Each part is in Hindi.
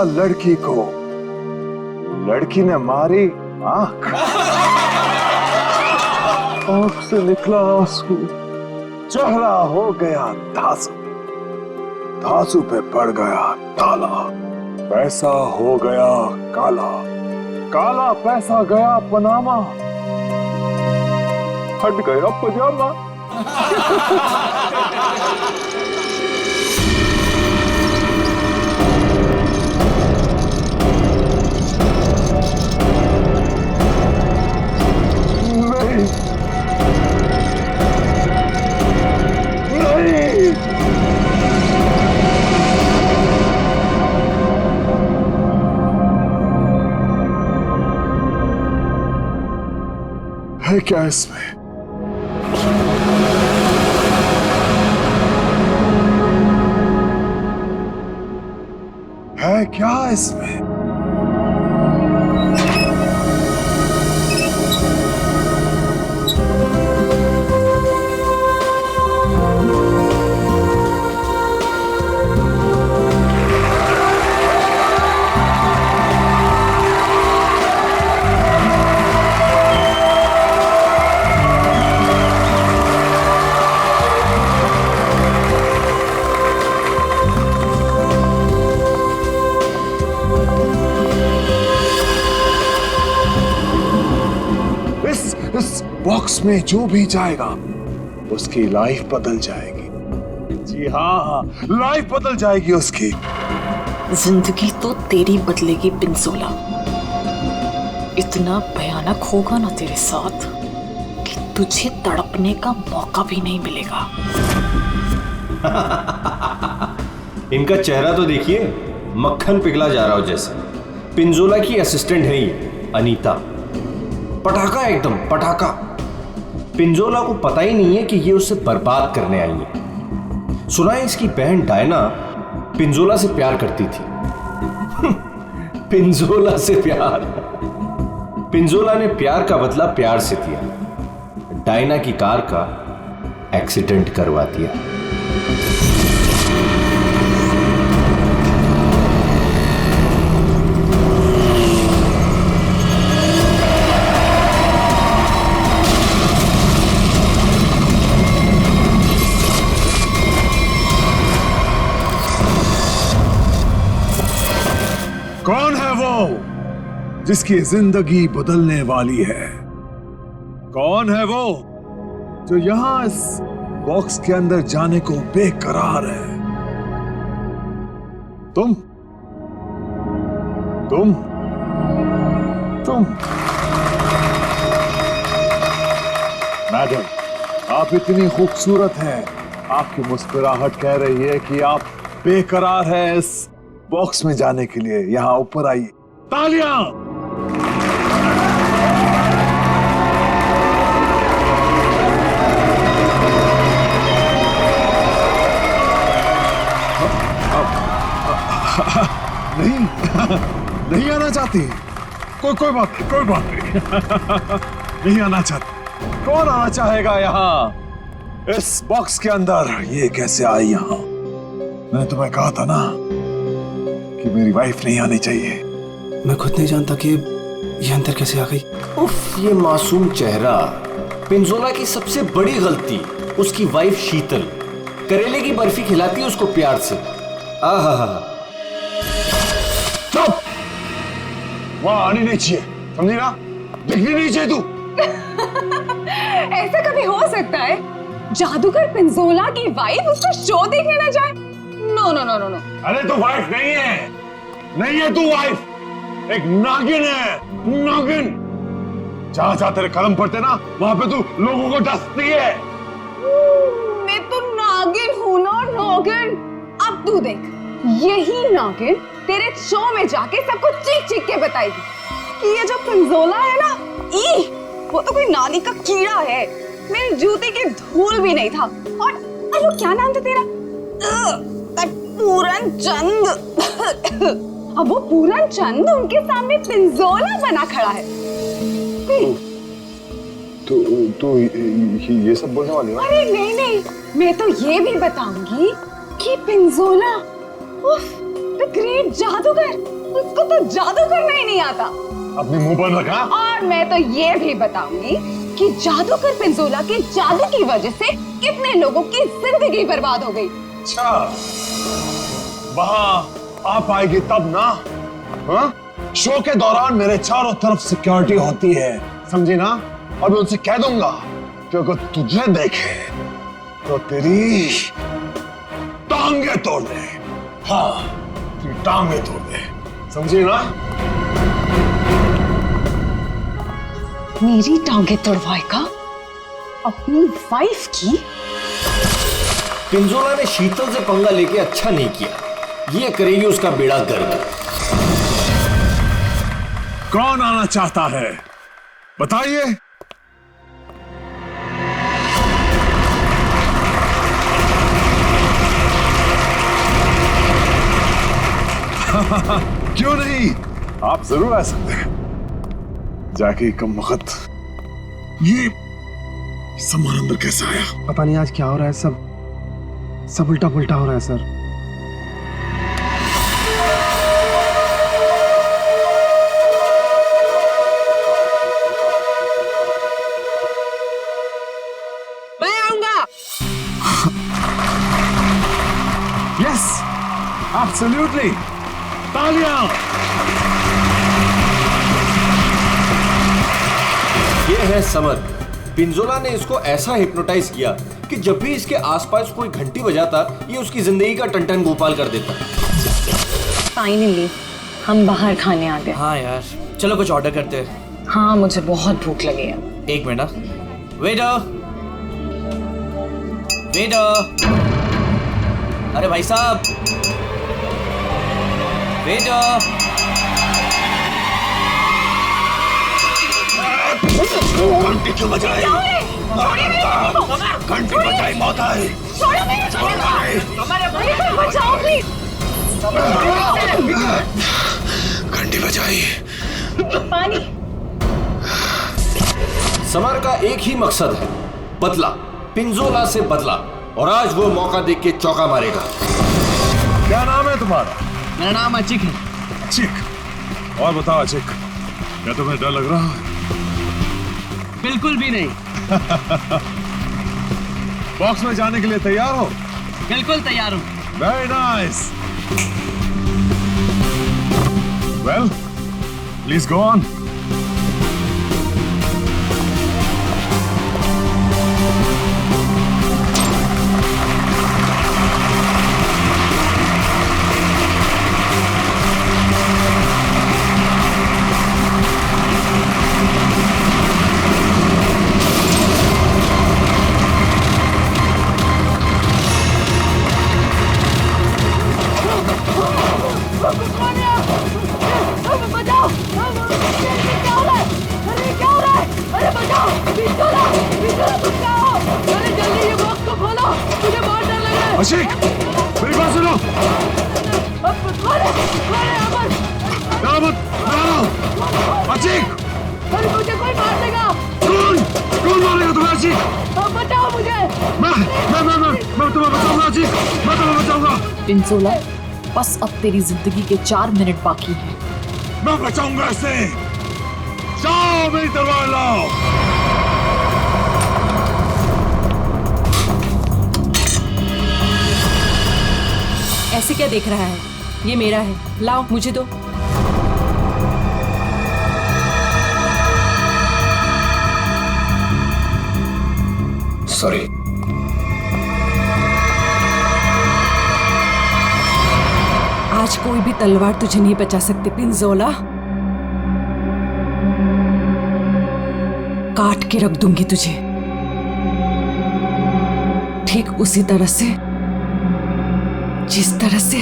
लड़की को, लड़की ने मारी आंख, आंख से निकला आंसू, चेहरा हो गया धांसू, धांसू पे पड़ गया ताला, पैसा हो गया काला, काला पैसा गया पनामा, हट गया पजामा। नहीं, नहीं, है क्या इसमें? है क्या इसमें? इस बॉक्स में जो भी जाएगा उसकी लाइफ बदल जाएगी। जी हाँ, लाइफ बदल जाएगी उसकी। जिंदगी तो तेरी बदलेगी पिंजोला। इतना भयानक होगा ना तेरे साथ कि तुझे तड़पने का मौका भी नहीं मिलेगा। इनका चेहरा तो देखिए, मक्खन पिघला जा रहा हो जैसे। पिंजोला की असिस्टेंट है ये अनीता, पटाखा एकदम पटाखा। पिंजोला को पता ही नहीं है कि ये उसे बर्बाद करने आई है। सुना है इसकी बहन डायना पिंजोला से प्यार करती थी। पिंजोला से प्यार। पिंजोला ने प्यार का बदला प्यार से दिया, डायना की कार का एक्सीडेंट करवा दिया। कौन है वो जिसकी जिंदगी बदलने वाली है? कौन है वो जो यहां इस बॉक्स के अंदर जाने को बेकरार है? तुम तुम तुम मैडम, आप इतनी खूबसूरत हैं, आपकी मुस्कुराहट कह रही है कि आप बेकरार हैं इस बॉक्स में जाने के लिए। यहां ऊपर आइए। तालियां! नहीं, नहीं आना चाहती? कोई बात नहीं। नहीं आना चाहती? कौन आना चाहेगा यहाँ इस बॉक्स के अंदर? ये कैसे आई यहाँ? मैंने तुम्हें कहा था ना कि मेरी वाइफ नहीं आनी चाहिए। मैं खुद नहीं जानता कि ये अंदर कैसे आ गई। उफ, ये मासूम चेहरा। पिंजोला की सबसे बड़ी गलती उसकी वाइफ शीतल करेले की बर्फी खिलाती है उसको प्यार से। आहा, चुप! वहां आनी नहीं चाहिए, समझी ना? दिखनी नहीं चाहिए तू। ऐसा कभी हो सकता है जादूगर पिंजोला की वाइफ उसका शो देखने ना जाए? No no no no no. अरे तू वाइफ नहीं है, नहीं है तू वाइफ, एक नागिन है, नागिन। जहां जहां तेरे कदम पड़ते ना वहां पे तू लोगों को डसती है। मैं तो नागिन हूं ना, नागिन। अब तू देख, यही नागिन तेरे शो में जाके सबको चीख चीख के बताएगी कि ये जो पिंजोला है ना, वो तो कोई नाली का कीड़ा है, मेरे जूते की धूल भी नहीं था। और वो क्या नाम था तेरा? पूरन चंद। अब वो पूरन चंद उनके सामने पिंजोला बना खड़ा है। तो ये सब बोलने वाली है? अरे नहीं नहीं, मैं तो ये भी बताऊंगी कि पिंजोला, द ग्रेट जादूगर, उसको तो जादू करना ही नहीं आता। अपने मुंह पर रखा। और मैं तो ये भी बताऊंगी कि जादूगर पिंजोला के जादू की वजह से कितने लोगों की जिंदगी बर्बाद हो गई। अच्छा, वहां आप आएगी तब ना। हाँ? शो के दौरान मेरे चारों तरफ सिक्योरिटी होती है, समझी ना? और मैं उनसे कह दूंगा कि अगर तुझे देखे तो तेरी टांगे तोड़ दे। हाँ, तेरी टांगे तोड़ दे, समझी ना? मेरी टांगे तोड़वाएगा? अपनी वाइफ की? पिंजोला ने शीतल से पंगा लेके अच्छा नहीं किया। ये करेगी उसका बेड़ा गर्क। कौन आना चाहता है बताइए। क्यों नहीं, आप जरूर आ सकते हैं। जाके कम वक्त ये सामान अंदर कैसे आया? पता नहीं आज क्या हो रहा है, सब उल्टा पुल्टा हो रहा है सर। मैं आऊंगा। Yes, absolutely. तालियां। ये है समर। पिंजोला ने इसको ऐसा हिप्नोटाइज किया कि जब भी इसके आसपास कोई घंटी बजाता, ये उसकी जिंदगी का टन गोपाल कर देता। फाइनली हम बाहर खाने आ गए। हाँ यार, चलो कुछ ऑर्डर करते हैं। हाँ, मुझे बहुत भूख लगी है। एक मिनट ना। वेटर, वेटर, अरे भाई साहब, वेटर। घंटी क्यों बजाई? घंटी बजाई, मौत आई। बचाओ प्लीज। घंटी बजाई। पानी। समर का एक ही मकसद है, बदला। पिंजोला से बदला। और आज वो मौका देख के चौका मारेगा। क्या नाम है तुम्हारा? मेरा नाम अचिक है। अचिक। और बताओ अचिक, क्या तुम्हें डर लग रहा है? बिल्कुल भी नहीं। बॉक्स में जाने के लिए तैयार हो? बिल्कुल तैयार हूँ। Very nice. Well, please go on. Ashiq, मेरी बात सुनो। अशिक, मुझे कोई मार देगा। कौन मारेगा तुम्हें अशिक? बचाओ मुझे। मैं तुम्हें बचाऊंगा अशिक, मैं तुम्हें बचाऊंगा। पिंजोला, बस अब तेरी जिंदगी के 4 मिनट बाकी हैं। मैं बचाऊंगा इसे। जाओ, मेरी तलवार लाओ। ऐसे क्या देख रहा है? ये मेरा है, लाओ मुझे दो। सॉरी। आज कोई भी तलवार तुझे नहीं बचा सकती पिंजोला। काट के रख दूंगी तुझे, ठीक उसी तरह से जिस तरह से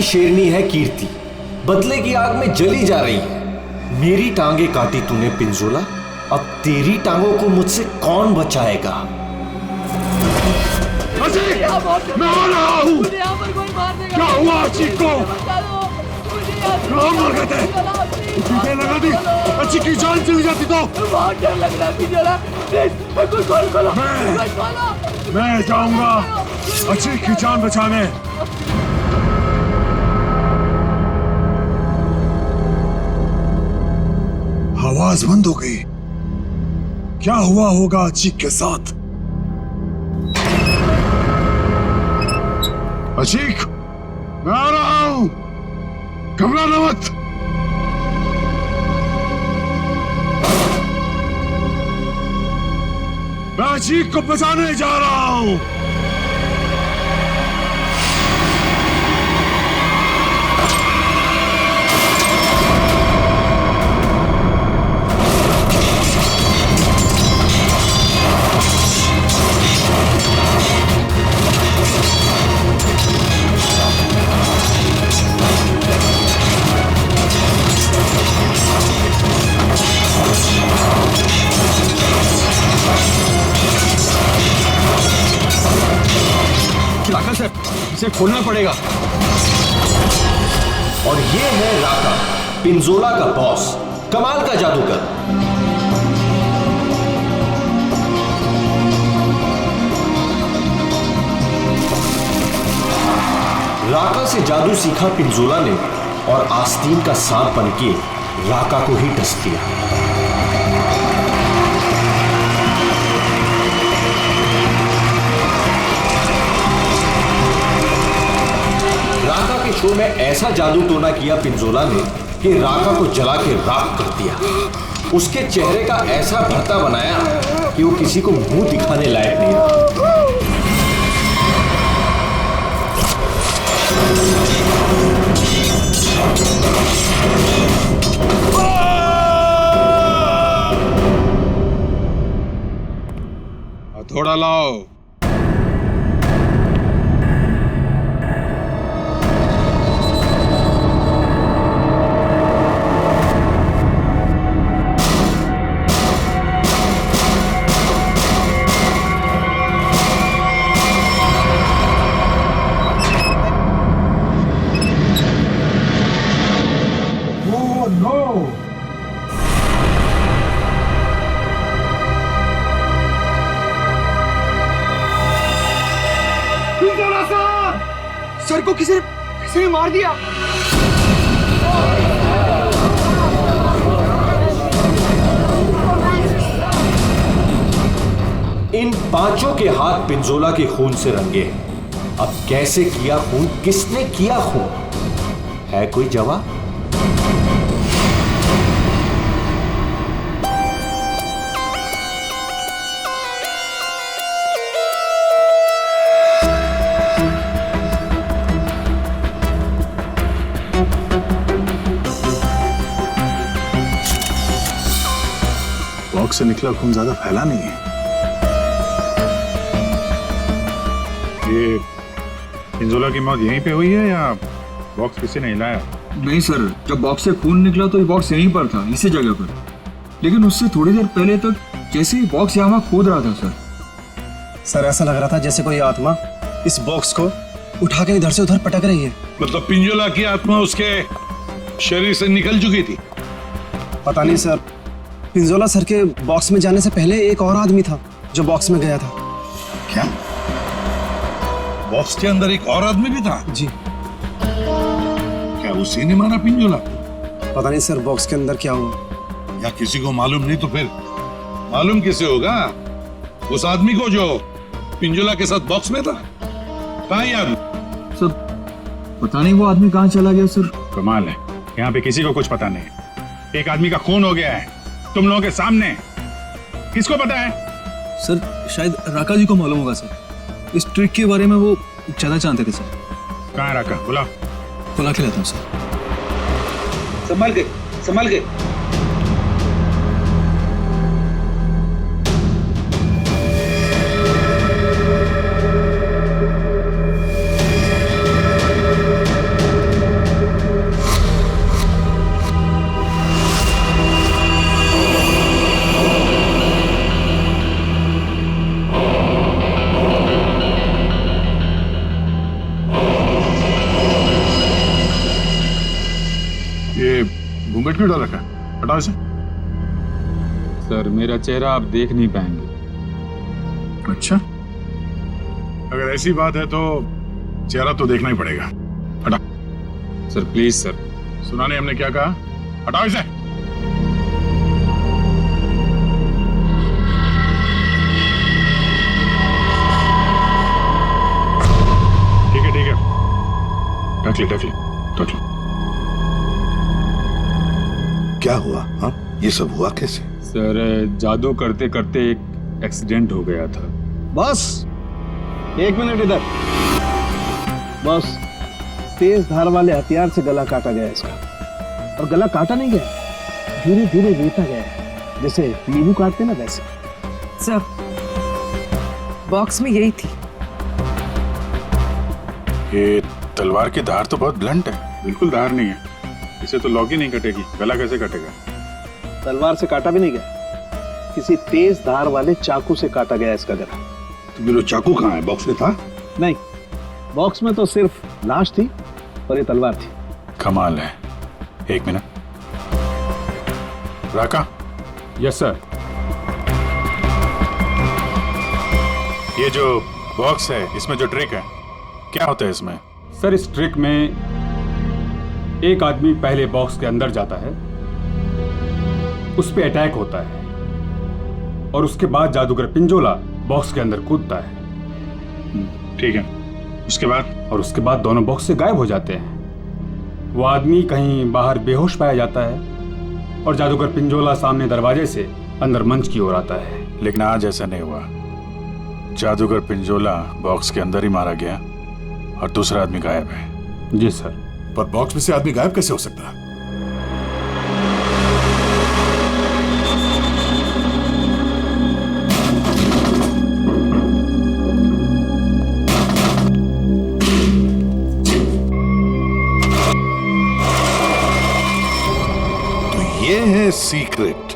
की शेरनी है कीर्ति, बदले की आग में जली जा रही है। मेरी टांगे काटी तूने पिंजोला, अब तेरी टांगों को मुझसे कौन बचाएगा? अजीत, मैं आ रहा हूँ। क्या हुआ अजीत को? कहाँ मर गए थे? टीके लगा दी, अजीत की जान चली जाती तो। मैं जाऊंगा अजीत की जान बचाने। आवाज बंद हो गई। क्या हुआ होगा अजीत के साथ? अजीत, मैं आ रहा हूं, घबराना मत। मैं अजीत को बचाने जा रहा हूं। राका सर, इसे खोलना पड़ेगा। और ये है राका, पिंजोला का बॉस, कमाल का जादूगर। राका से जादू सीखा पिंजोला ने और आस्तीन का सांप बनके राका को ही डस दिया। राका के शो में ऐसा जादू टोना किया पिंजोला ने कि राका को जला के राख कर दिया। उसके चेहरे का ऐसा भरता बनाया कि वो किसी को मुंह दिखाने लायक नहीं रहा। हथौड़ा लाओ। सर को किसी ने मार दिया। इन पांचों के हाथ पिंजोला के खून से रंगे हैं। अब कैसे किया खून, किसने किया खून, है कोई जवाब? बॉक्स से निकला खून ज्यादा फैला नहीं है। ये पिंजोला की मौत यहीं पे हुई है या बॉक्स किसी ने हिलाया? नहीं सर, जब बॉक्स से खून निकला तो ये बॉक्स यहीं पर था, इसी जगह पर। लेकिन उससे थोड़ी देर पहले तक जैसे ही बॉक्स यहाँ खोद रहा था सर ऐसा लग रहा था जैसे कोई आत्मा इस बॉक्स को उठा के इधर से उधर पटक रही है। मतलब पिंजोला की आत्मा उसके शरीर से निकल चुकी थी? पता नहीं सर, पिंजोला सर के बॉक्स में जाने से पहले एक और आदमी था जो बॉक्स में गया था। क्या बॉक्स के अंदर एक और आदमी भी था? जी। क्या उसी ने मारा पिंजोला? पता नहीं सर बॉक्स के अंदर क्या हुआ। या किसी को मालूम नहीं तो फिर मालूम किसे होगा? उस आदमी को जो पिंजोला के साथ बॉक्स में था। कहाँ ये आदमी? सर पता नहीं वो आदमी कहाँ चला गया सर। कमाल है, यहाँ पे किसी को कुछ पता नहीं है। एक आदमी का खून हो गया है तुम लोगों के सामने, किसको पता है? सर शायद राका जी को मालूम होगा सर, इस ट्रिक के बारे में वो ज्यादा जानते थे सर। कहाँ है राका? बुला के लाता हूँ सर। संभाल के, संभाल के। घूंघट क्यों डाल रखा है? हटाओ इसे। सर मेरा चेहरा आप देख नहीं पाएंगे। अच्छा, अगर ऐसी बात है तो चेहरा तो देखना ही पड़ेगा। हटा। Sir please sir. सुना नहीं हमने क्या कहा? हटाओ इसे। ठीक है, ठीक है, ढक ले, ढक ले, ढक ले। क्या हुआ? हाँ, ये सब हुआ कैसे? सर जादू करते करते एक एक्सीडेंट हो गया था। बॉस, 1 मिनट इधर। बॉस, तेज धार वाले हथियार से गला काटा गया इसका। और गला काटा नहीं गया, धीरे धीरे रेता गया है, जैसे नींबू काटते ना वैसे। सर बॉक्स में यही थी। ये तलवार की धार तो बहुत ब्लंट है। बिल्कुल धार नहीं है, इसे तो लॉक ही नहीं कटेगी। गला कैसे कटेगा? तलवार से काटा भी नहीं गया, किसी तेज धार वाले चाकू से काटा गया इसका गला। तो फिर वो चाकू कहाँ है? बॉक्स में था? नहीं, बॉक्स में तो सिर्फ लाश थी और ये तलवार थी। कमाल है। 1 मिनट। राका, यस सर। ये जो बॉक्स है, इसमें जो ट्रिक है, क्या होता है इसमें? सर इस ट्रिक में एक आदमी पहले बॉक्स के अंदर जाता है, उस पे अटैक होता है और उसके बाद जादूगर पिंजोला बॉक्स के अंदर कूदता है। ठीक है, उसके बाद? और उसके बाद दोनों बॉक्स से गायब हो जाते हैं। वो आदमी कहीं बाहर बेहोश पाया जाता है और जादूगर पिंजोला सामने दरवाजे से अंदर मंच की ओर आता है। लेकिन आज ऐसा नहीं हुआ। जादूगर पिंजोला बॉक्स के अंदर ही मारा गया और दूसरा आदमी गायब है। जी सर। पर बॉक्स में से आदमी गायब कैसे हो सकता है? ये है सीक्रेट।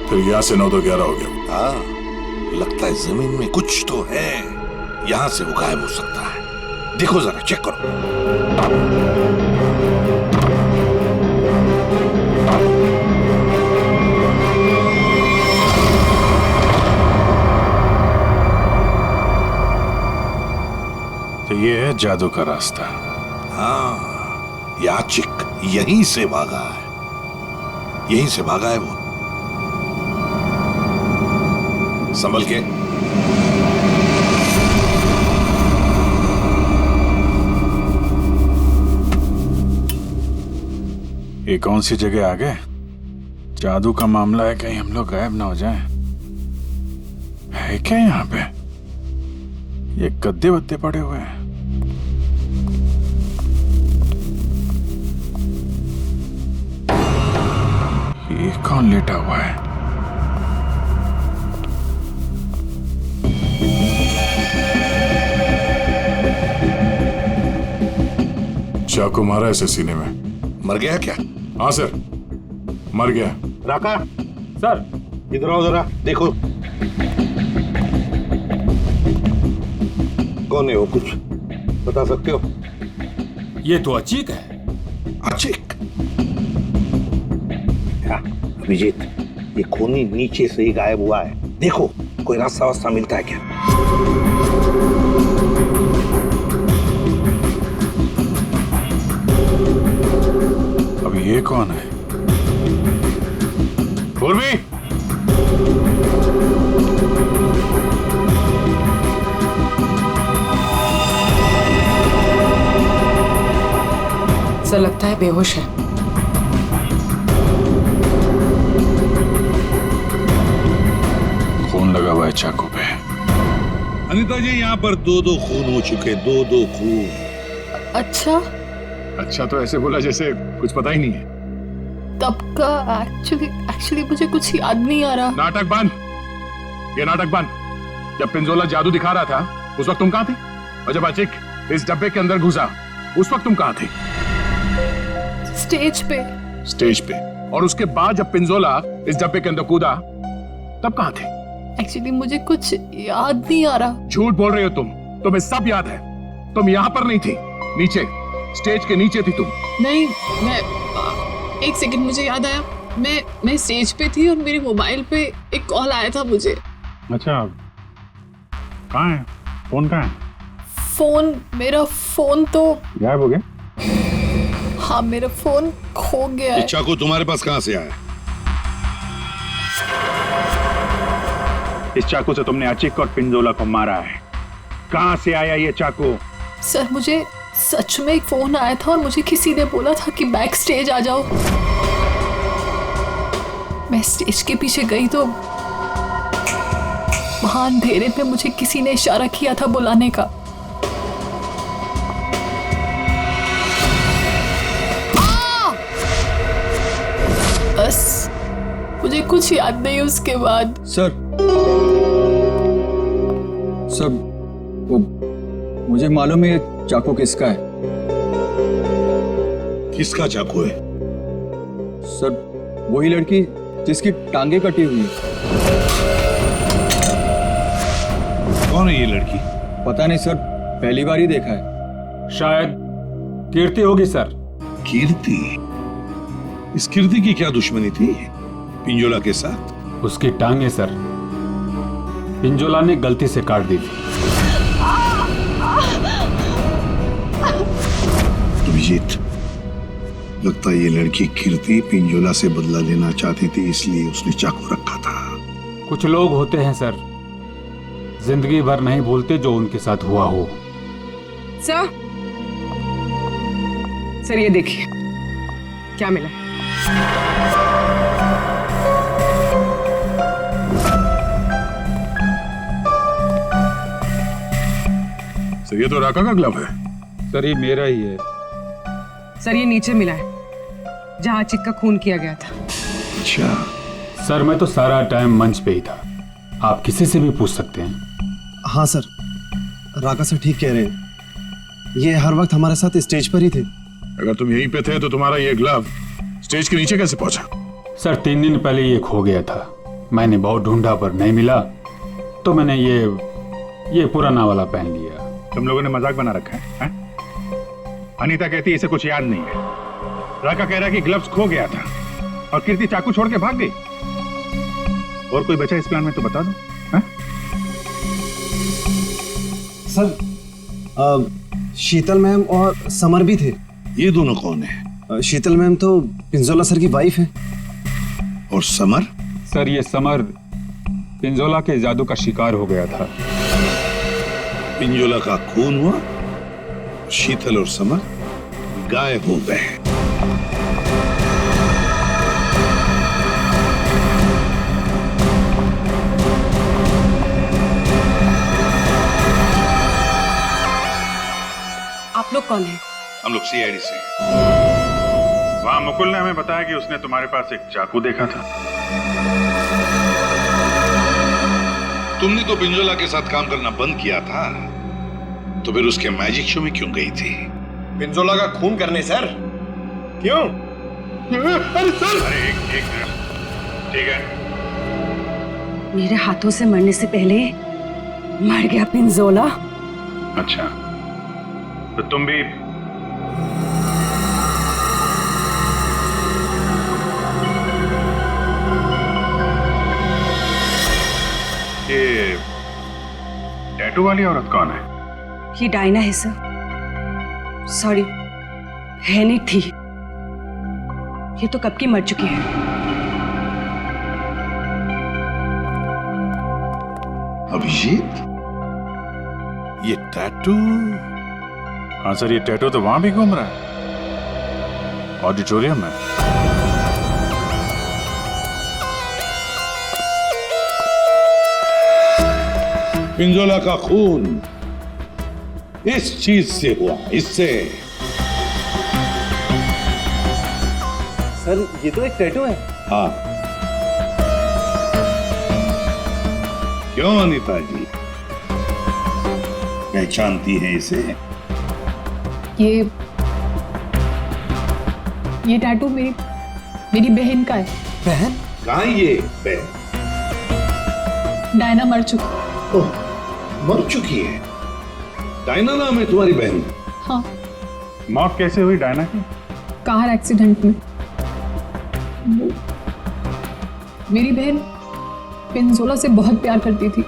फिर यहाँ से 9 तो 11 हो गया। हाँ, लगता है जमीन में कुछ तो है, यहां से वो गायब हो सकता है। देखो जरा, चेक करो। तो ये है जादू का रास्ता। हाँ, याचिक यहीं से भागा है, यहीं से भागा है वो। संभल के। ये कौन सी जगह आ गए? जादू का मामला है, कहीं हम लोग गायब ना हो जाएं। है क्या यहाँ पे? ये गद्दे वद्दे पड़े हुए हैं। ये कौन लेटा हुआ है? चाकू मारा ऐसे सीने में। मर गया क्या? हाँ सर, मर गया। राका, सर इधर आओ जरा, देखो। कौन है वो, कुछ बता सकते हो? ये तो अचीक है। अचीक? अभिजीत, ये खूनी नीचे से ही गायब हुआ है। देखो, कोई रास्ता वास्ता मिलता है क्या? अभी ये कौन है? पूर्वी, सर लगता है बेहोश है। खून लगा हुआ है चाकू पे। अनीता जी, यहाँ पर 2-2 खून हो चुके, 2-2 खून। अच्छा, अच्छा तो ऐसे बोला जैसे कुछ पता ही नहीं है। तब का एक्चुअली मुझे कुछ याद नहीं आ रहा। नाटक बंद, ये नाटक बंद। जब पिंजोला जादू दिखा रहा था उस वक्त तुम कहाँ थे? और जब अचिक इस डब्बे के अंदर घुसा उस वक्त तुम कहाँ थे? स्टेज पे। स्टेज पे। और उसके बाद जब पिंजोला इस डब्बे के अंदर कूदा तब कहाँ थे? एक्चुअली मुझे कुछ याद नहीं आ रहा। झूठ बोल रहे हो तुम, तुम्हें सब याद है। तुम यहाँ पर नहीं थी, नीचे स्टेज के नीचे थी तुम। नहीं, एक सेकंड, मुझे याद आया, मैं स्टेज पे थी और मेरे मोबाइल पे एक कॉल आया था मुझे। अच्छा, कहाँ है फोन? कहाँ है मेरा फोन तो गायब हो गया? हाँ, मेरा फोन खो गया है। चाकू तुम्हारे पास कहाँ से आया? इस चाकू से तुमने अचिक और पिंजोला को मारा है। कहाँ से आया ये चाकू? सर, मुझे सच में एक फोन आया था और मुझे किसी ने बोला था कि बैक स्टेज आ जाओ। मैं स्टेज के पीछे गई तो वहां अंधेरे में मुझे किसी ने इशारा किया था बुलाने का। बस मुझे कुछ याद नहीं उसके बाद। सर वो मुझे मालूम है ये चाकू किसका है। किसका चाकू है? सर वही लड़की जिसकी टांगे कटी हुई है। कौन है ये लड़की? पता नहीं सर, पहली बार ही देखा है। शायद कीर्ति होगी सर। कीर्ति? इस कीर्ति की क्या दुश्मनी थी पिंजोला के साथ? उसकी टांगे सर पिंजोला ने गलती से काट दी थी। अभिजीत, लगता है ये लड़की कीर्ति पिंजोला से बदला लेना चाहती थी, इसलिए उसने चाकू रखा था। कुछ लोग होते हैं सर, जिंदगी भर नहीं भूलते जो उनके साथ हुआ हो। सर ये देखिए क्या मिला। सर ये तो राका का ग्लव है। सर ये मेरा ही है। सर ये नीचे मिला है जहां अचिक का खून किया गया था। अच्छा, सर मैं तो सारा टाइम मंच पे ही था, आप किसी से भी पूछ सकते हैं। हाँ सर, राका सर ठीक कह रहे हैं, ये हर वक्त हमारे साथ स्टेज पर ही थे। अगर तुम यहीं पे थे तो तुम्हारा ये ग्लव स्टेज के नीचे कैसे पहुंचा? सर 3 दिन पहले ये खो गया था, मैंने बहुत ढूंढा पर नहीं मिला, तो मैंने ये पुराना वाला पहन लिया। तुम लोगों ने मजाक बना रखा है? अनीता कहती है इसे कुछ याद नहीं है, राका कह रहा है कि ग्लव्स खो गया था और कीर्ति चाकू छोड़ के भाग गई। और कोई बचा इस प्लान में तो बता दो। सर शीतल मैम और समर भी थे। ये दोनों कौन है? शीतल मैम तो पिंजोला सर की वाइफ है। और समर? सर ये समर पिंजोला के जादू का शिकार हो गया था। पिंजोला का खून हुआ, शीतल और समर गायब हो गए। आप लोग कौन हैं? हम लोग सीआईडी से। वहां मुकुल ने हमें बताया कि उसने तुम्हारे पास एक चाकू देखा था। तुमने तो पिंजोला के साथ काम करना बंद किया था, तो फिर उसके मैजिक शो में क्यों गई थी? पिंजोला का खून करने सर। क्यों? अरे सर! अरे एक ठीक है। मेरे हाथों से मरने से पहले मर गया पिंजोला। अच्छा, तो तुम भी ये टैटू वाली औरत कौन है? ये डायना है सर। सॉरी, है नहीं थी, ये तो कब की मर चुकी है। अभिजीत, ये टैटू? हाँ सर, ये टैटू तो वहां भी घूम रहा है, ऑडिटोरियम में। पिंजोला का खून इस चीज से हुआ, इससे। सर ये तो एक टैटू है। हाँ, क्यों अनीता जी, पहचानती है इसे? ये टैटू मेरी बहन का है। बहन? कहाँ ये बहन? डायना मर चुकी। ओह, मर चुकी है? डायना नाम है तुम्हारी बहन? हाँ। मौत कैसे हुई डायना की? कार एक्सीडेंट में। मेरी बहन पिंजोला से बहुत प्यार करती थी,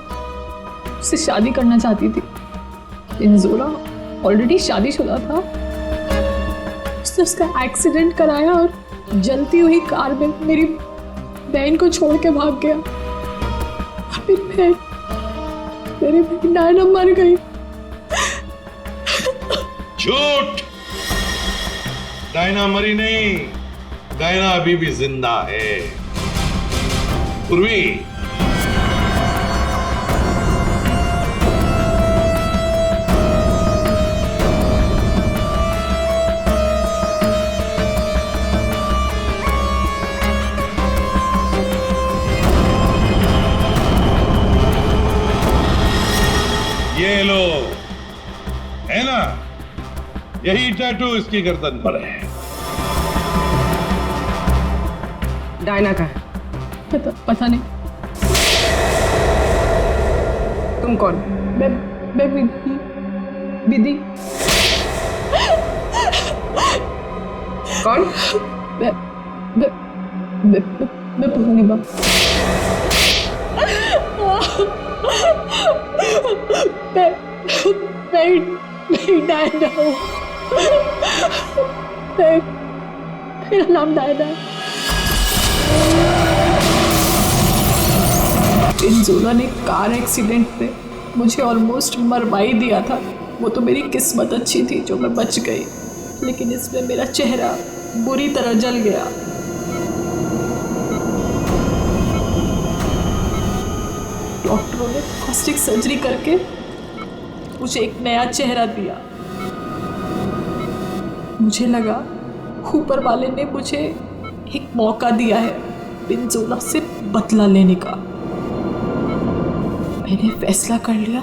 उससे शादी करना चाहती थी। पिंजोला ऑलरेडी शादीशुदा था। उसने उसका एक्सीडेंट कराया और जलती हुई कार में मेरी बहन को छोड़ के भाग गया। मेरी बहन डायना मर गई। झूठ! डायना मरी नहीं, डायना अभी भी जिंदा है। पूर्वी, ये लो, है ना, यही टैटू इसकी गर्दन पर है। डायना का है? पता नहीं। तुम कौन? मैं विधि। कौन? मैं पूर्णिमा। मैं डायना हूँ। मेरा नाम डायना है। पिंजोला ने कार एक्सीडेंट में मुझे ऑलमोस्ट मरवा ही दिया था। वो तो मेरी किस्मत अच्छी थी जो मैं बच गई, लेकिन इसमें मेरा चेहरा बुरी तरह जल गया। डॉक्टरों ने प्लास्टिक सर्जरी करके मुझे एक नया चेहरा दिया। मुझे लगा ऊपर वाले ने मुझे एक मौका दिया है पिंजोला से बदला लेने का। मैंने फैसला कर लिया,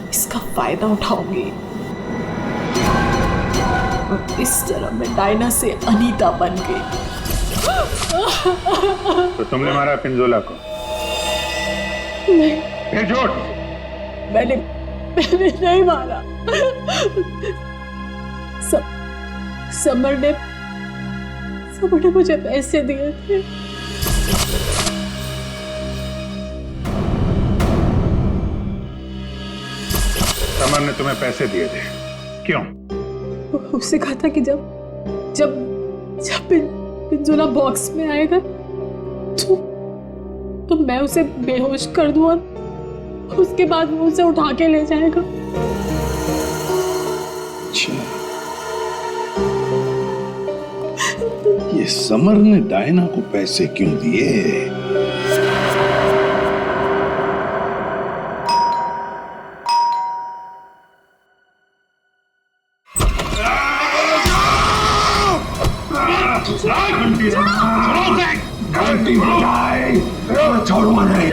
इसका फायदा उठाऊंगी और इस तरह मैं डायना से अनीता बन गई। तो तुमने मारा पिंजोला को? नहीं, फिर झूठ। मैंने नहीं मारा। समर ने मुझे पैसे दिए थे। समर ने तुम्हें पैसे दिए थे, क्यों? उससे कहा था कि जब पिंजोला बॉक्स में आएगा तो मैं उसे बेहोश कर दूं और उसके बाद वो उसे उठा के ले जाएगा। ये समर ने डायना को पैसे क्यों दिए? घंटी बजाए, छोड़ूंगा नहीं।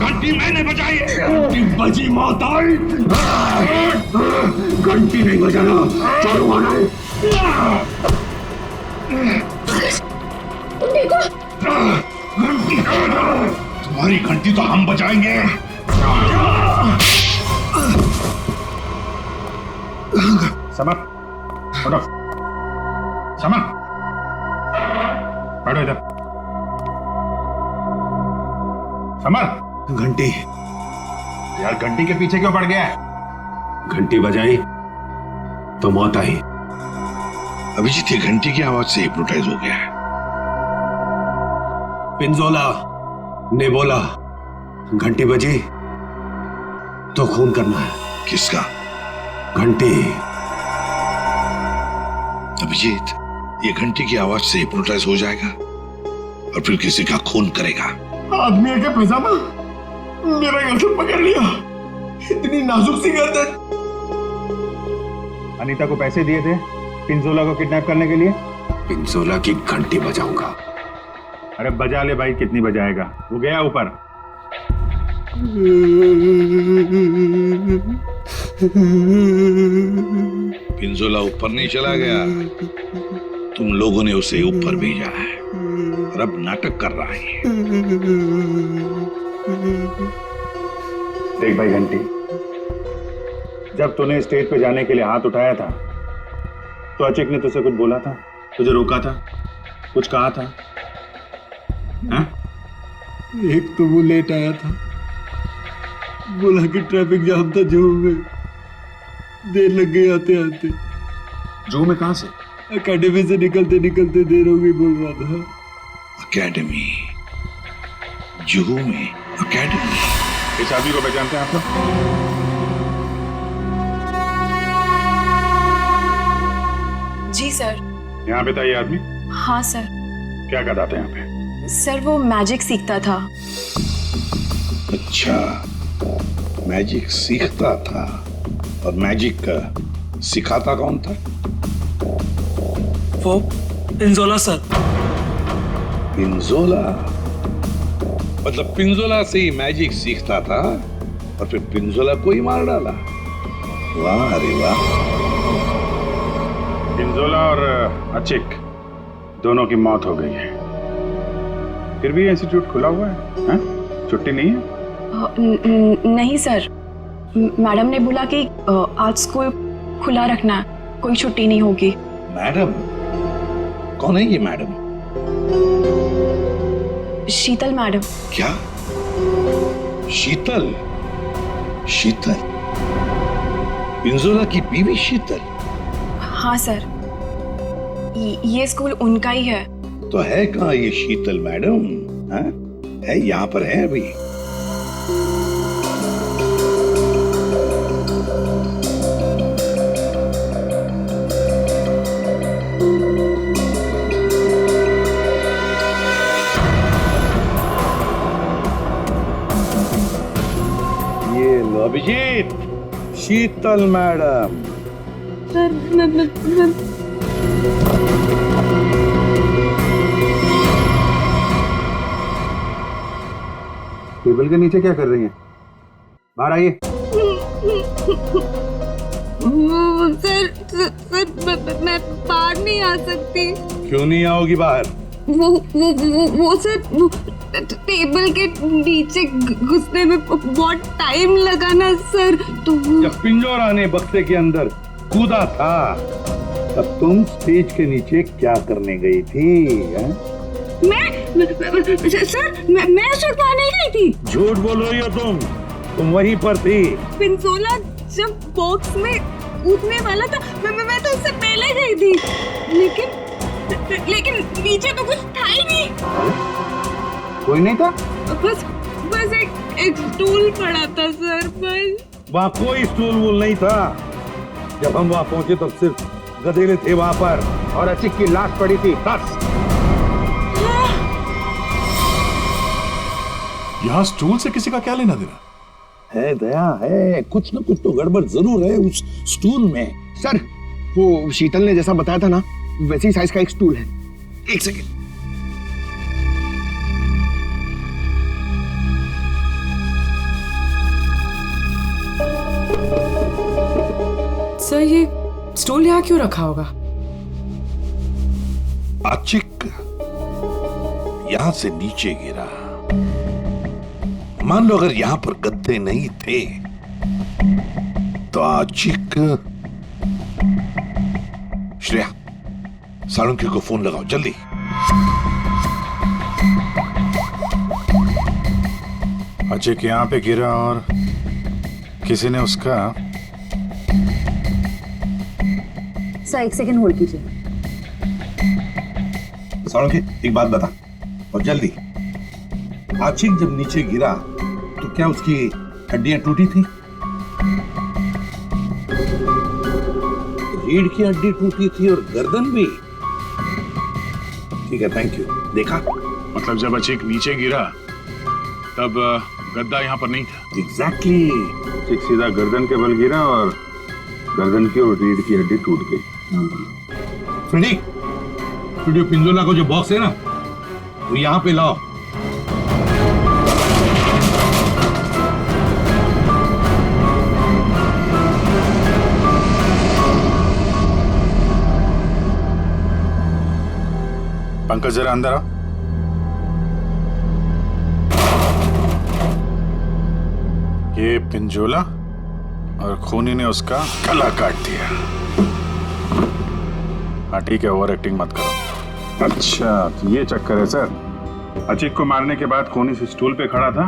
घंटी मैंने बजाई, घंटी बजी मौत आई। घंटी नहीं बजाना, छोड़ूंगा नहीं। तुम्हारी घंटी तो हम बजाएंगे। समर, उठो। समर, बैठो इधर। समर, घंटी। यार घंटी के पीछे क्यों पड़ गया है? घंटी बजाई तो मौत आई। अभिजीत ये घंटी की आवाज से हिप्नोटाइज हो गया है। पिंजोला ने बोला घंटी बजी तो खून करना है। किसका? घंटी। अभिजीत ये घंटी की आवाज से हिप्नोटाइज हो जाएगा और फिर किसी का खून करेगा। आदमी के पैजामा मेरा गर्दन पकड़ लिया, इतनी नाजुक सी गर्दन। अनीता को पैसे दिए थे पिंजोला को किडनैप करने के लिए? पिंजोला की घंटी बजाऊंगा। अरे बजा ले भाई, कितनी बजाएगा? वो गया ऊपर। पिंजोला ऊपर नहीं चला गया, तुम लोगों ने उसे ऊपर भेजा है और अब नाटक कर रहा है। देख भाई घंटी, जब तूने स्टेज पे जाने के लिए हाथ उठाया था तो अचिक ने तुझसे कुछ बोला था? तुझे रोका था, कुछ कहा था? हाँ? एक तो वो लेट आया था, बोला कि ट्रैफिक जाम था जू में, देर लग गई आते आते। जू में कहां से? एकेडमी से निकलते निकलते देर हो गई बोल रहा था। अकेडमी, जुहू में अकेडमी। इस आदमी को पहचानते हैं आप लोग? जी सर। यहाँ पे था ये आदमी? हाँ सर। क्या करता था यहाँ पे? सर वो मैजिक सीखता था। अच्छा, मैजिक सीखता था। और मैजिक सिखाता कौन था? वो पिंजोला सर। पिंजोला? मतलब पिंजोला से ही मैजिक सीखता था और फिर पिंजोला को ही मार डाला? वाह अरे वाह। पिंजोला और अचिक दोनों की मौत हो गई है, फिर भी इंस्टीट्यूट खुला हुआ है, हाँ? छुट्टी नहीं है? नहीं सर, मैडम ने बोला कि आज स्कूल खुला रखना है, कोई छुट्टी नहीं होगी। मैडम? कौन है ये मैडम? शीतल मैडम। क्या? शीतल? शीतल? पिंजोला की बीवी शीतल? हाँ सर, ये स्कूल उनका ही है। तो है कहाँ ये शीतल मैडम? हाँ? है यहाँ पर है अभी? ये लो अभिजीत, शीतल मैडम। टेबल के नीचे क्या कर रही हैं? बाहर आइए। सर मैं बाहर नहीं आ सकती। क्यों नहीं आओगी बाहर? वो सर टेबल के नीचे घुसने में बहुत टाइम लगा ना सर, तो जब पिंजोरा ने बक्से के अंदर कूदा था तब तुम स्टेज के नीचे क्या करने गई थी? सर मैं उस वक्त वहाँ नहीं गई थी। झूठ बोल रही हो तुम वहीं पर थी। पिंजोला जब बॉक्स में कूदने वाला था मैं तो उससे पहले गई थी, लेकिन नीचे तो कुछ था ही नहीं। कोई नहीं था? बस एक स्टूल पड़ा था सर, बस। वहाँ कोई स्टूल वूल नहीं था। जब हम वहाँ पहुंचे तब सिर्फ गधेले थे वहाँ पर और अचिक की लाश पड़ी थी, बस। यहाँ स्टूल से किसी का क्या लेना देना? है दया, है कुछ न कुछ तो गड़बड़ जरूर है उस स्टूल में। सर वो शीतल ने जैसा बताया था ना, वैसी साइज का एक स्टूल है। एक सेकेंड। सर ये स्टूल यहाँ क्यों रखा होगा? अचिक यहां से नीचे गिरा। मान लो अगर यहां पर गद्दे नहीं थे तो अचिक। श्रेया, सालुंके को फोन लगाओ जल्दी। अचिक यहाँ पे गिरा और किसी ने उसका। सर एक सेकंड होल्ड कीजिए। सालुंके एक बात बता और जल्दी। अचिक जब नीचे गिरा तो क्या उसकी हड्डियां टूटी थी? रीढ़ की हड्डी टूटी थी और गर्दन भी। ठीक है, थैंक यू। देखा? मतलब जब अचिक नीचे गिरा तब गद्दा यहाँ पर नहीं था। एग्जैक्टली। अचिक सीधा गर्दन के बल गिरा और गर्दन की और रीढ़ की हड्डी टूट गई। फ्रेडी, पिंजोला को जो बॉक्स है ना वो यहाँ पे लाओ। पंकज जरा अंदर आओ। ये पिंजोला और खूनी ने उसका गला काट दिया। हाँ ठीक है, ओवर एक्टिंग मत करो। अच्छा तो ये चक्कर है सर। अचिक को मारने के बाद खूनी से स्टूल पे खड़ा था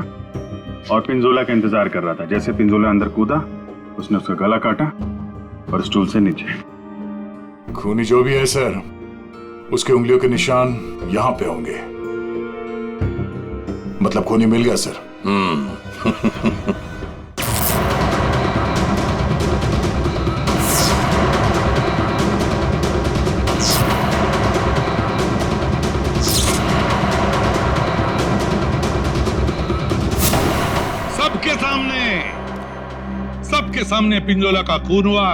और पिंजोला का इंतजार कर रहा था। जैसे पिंजोला अंदर कूदा, उसने उसका गला काटा और स्टूल से नीचे। खूनी जो भी है सर, उसके उंगलियों के निशान यहां पे होंगे। मतलब खूनी मिल गया सर। सबके सामने पिंजोला का खून हुआ।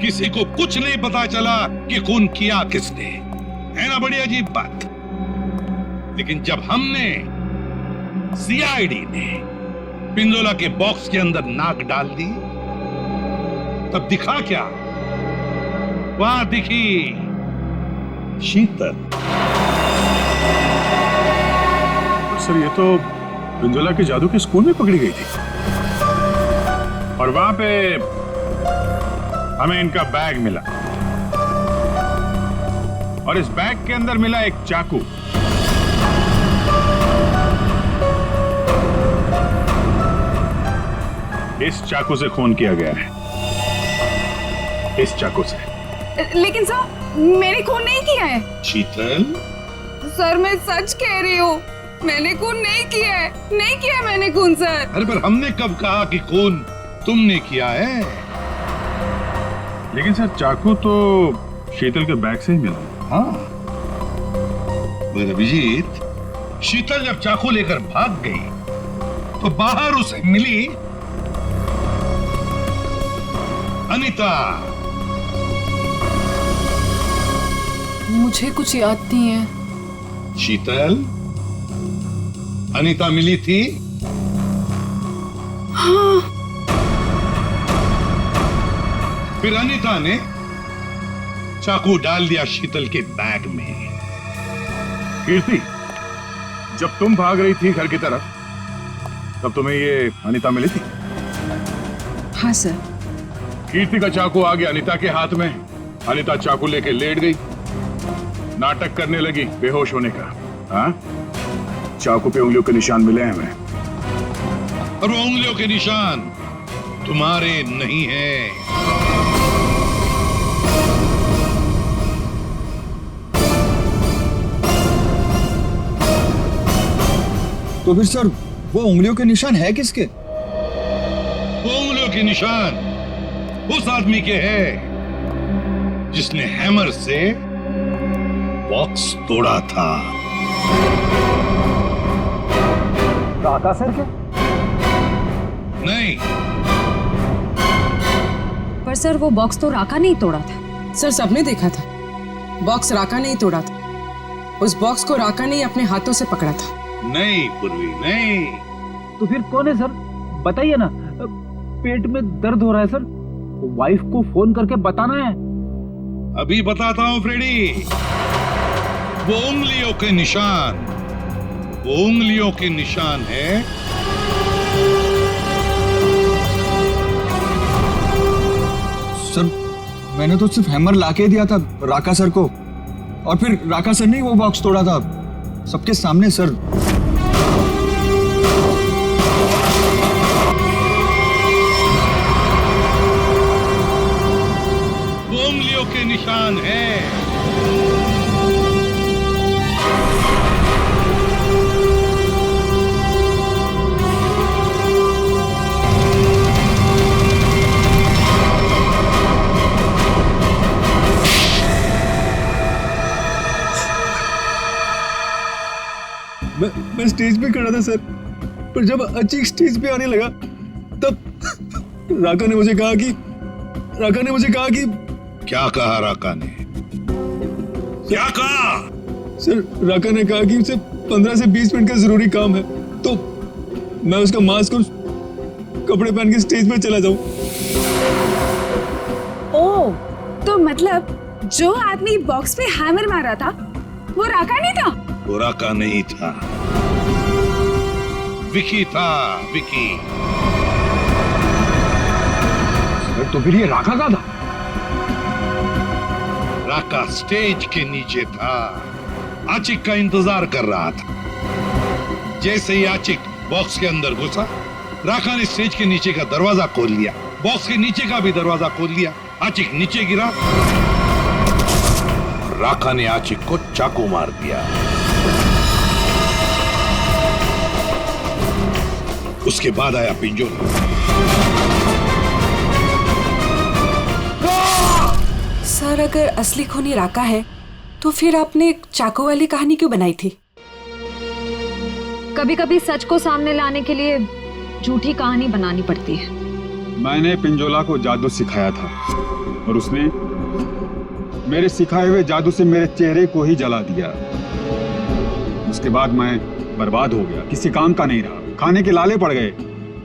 किसी को कुछ नहीं पता चला कि खून किया किसने। है ना बड़ी अजीब बात। लेकिन जब हमने, सीआईडी ने पिंजोला के बॉक्स के अंदर नाक डाल दी, तब दिखा क्या? वहां दिखी शीतल। सर ये तो पिंजोला के जादू के स्कूल में पकड़ी गई थी और वहां पे हमें इनका बैग मिला और इस बैग के अंदर मिला एक चाकू। इस चाकू से खून किया गया है, इस चाकू से। लेकिन सर मैंने खून नहीं किया है। शीतल, सर मैं सच कह रही हूँ, मैंने खून नहीं किया है, नहीं किया है मैंने खून सर। अरे पर हमने कब कहा कि खून तुमने किया है? लेकिन सर चाकू तो शीतल के बैग से ही मिला। हाँ अभिजीत, शीतल जब चाकू लेकर भाग गई तो बाहर उसे मिली अनीता। मुझे कुछ याद नहीं है। शीतल, अनीता मिली थी? हाँ। फिर अनीता ने चाकू डाल दिया शीतल के बैग में। कीर्ति, जब तुम भाग रही थी घर की तरफ, तब तुम्हें ये अनीता मिली थी? हाँ सर। कीर्ति का चाकू आ गया अनीता के हाथ में। अनीता चाकू लेके लेट गई, नाटक करने लगी बेहोश होने का। हाँ, चाकू पे उंगलियों के निशान मिले हैं हमें। और वो उंगलियों के निशान तुम्हारे नहीं है। तो फिर सर वो उंगलियों के निशान है किसके? वो उंगलियों के निशान उस आदमी के हैं जिसने हैमर से बॉक्स तोड़ा था। राका सर के? नहीं। पर सर वो बॉक्स तो राका नहीं तोड़ा था। सर सबने देखा था, बॉक्स राका नहीं तोड़ा था। उस बॉक्स को राका ने अपने हाथों से पकड़ा था। नहीं पूर्वी, नहीं। तो फिर कौन है सर? बताइए ना। पेट में दर्द हो रहा है सर, वाइफ को फोन करके बताना है। अभी बताता हूं फ्रेडी। वो उंगलियों के निशान, वो उंगलियों के निशान है सर। मैंने तो सिर्फ हैमर लाके दिया था राका सर को, और फिर राका सर ने वो बॉक्स तोड़ा था सबके सामने सर। वो उंगलियों के निशान है। मैं स्टेज पे खड़ा था सर, पर जब अचीक स्टेज पे आने लगा तब राका ने मुझे कहा कि क्या कहा राका ने? क्या कहा? सर राका ने कहा कि उसे 15 से 20 मिनट का जरूरी काम है, तो मैं उसका मास्क और कपड़े पहन के स्टेज पे चला जाऊं। ओह, तो मतलब जो आदमी बॉक्स पे हैमर मारा था वो राका नहीं था? वो राका नहीं था, विकी था, विकी। तो फिर ये राका का था? राका स्टेज के नीचे था, आचिक का इंतजार कर रहा था। जैसे ही आचिक बॉक्स के अंदर घुसा, राका ने स्टेज के नीचे का दरवाजा खोल लिया, बॉक्स के नीचे का भी दरवाजा खोल लिया। आचिक नीचे गिरा, राका ने आचिक को चाकू मार दिया। उसके बाद आया पिंजोला। सर, अगर असली खूनी राका है तो फिर आपने एक चाकू वाली कहानी क्यों बनाई थी? कभी कभी सच को सामने लाने के लिए झूठी कहानी बनानी पड़ती है। मैंने पिंजोला को जादू सिखाया था और उसने मेरे सिखाए हुए जादू से मेरे चेहरे को ही जला दिया। उसके बाद मैं बर्बाद हो गया, किसी काम का नहीं रहा, खाने के लाले पड़ गए।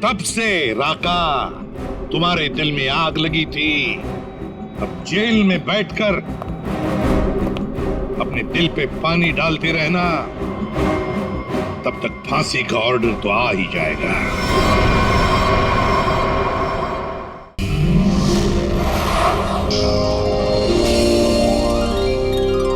तब से राका तुम्हारे दिल में आग लगी थी। अब जेल में बैठकर अपने दिल पे पानी डालते रहना, तब तक फांसी का ऑर्डर तो आ ही जाएगा।